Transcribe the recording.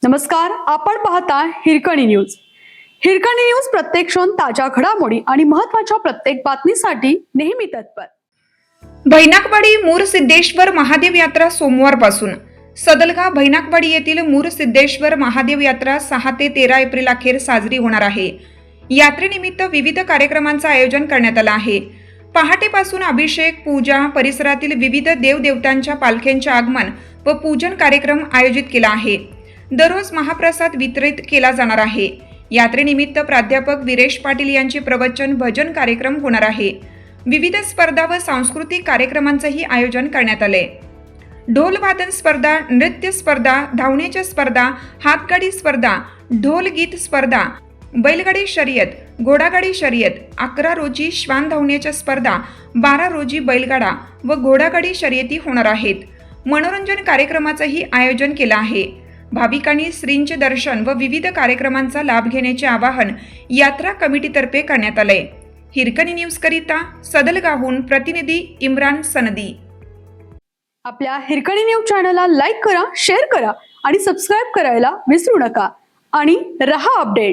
नमस्कार, आपण पाहता हिरकणी न्यूज. हिरकणी न्यूज प्रत्येक क्षण ताज्या घडामोडी आणि महत्त्वाच्या प्रत्येक बातमीसाठी नेहमी तत्पर. भैनाकवाडी मूरसिद्धेश्वर महादेव यात्रा सोमवारपासून. सदलगा भैनाकवाडी येथील मूरसिद्धेश्वर महादेव यात्रा 6 ते 13 एप्रिल अखेर साजरी होणार आहे. यात्रेनिमित्त विविध कार्यक्रमांचं आयोजन करण्यात आलं आहे. पहाटेपासून अभिषेक, पूजा, परिसरातील विविध देवदेवतांच्या पालख्यांचे आगमन व पूजन कार्यक्रम आयोजित केला आहे. दररोज महाप्रसाद वितरित केला जाणार आहे. यात्रेनिमित्त प्राध्यापक वीरेश पाटील यांचे प्रवचन, भजन कार्यक्रम होणार आहे. विविध स्पर्धा व सांस्कृतिक कार्यक्रमांचंही आयोजन करण्यात आले. ढोल वादन स्पर्धा, नृत्य स्पर्धा, धावण्याच्या स्पर्धा, हातगाडी स्पर्धा, ढोल गीत स्पर्धा, बैलगाडी शर्यत, घोडागाडी शर्यत, 11 रोजी श्वान धावण्याच्या स्पर्धा, 12 रोजी बैलगाडा व घोडागाडी शर्यती होणार आहेत. मनोरंजन कार्यक्रमाचंही आयोजन केलं आहे. भाविकांनी श्रींचे दर्शन व विविध कार्यक्रमांचा लाभ घेण्याचे आवाहन यात्रा कमिटीतर्फे करण्यात आले. हिरकणी न्यूज करिता सदलगाहून प्रतिनिधी इम्रान सनदी. आपल्या हिरकणी न्यूज चॅनलला लाईक करा, शेअर करा आणि सबस्क्राईब करायला विसरू नका आणि रहा अपडेट.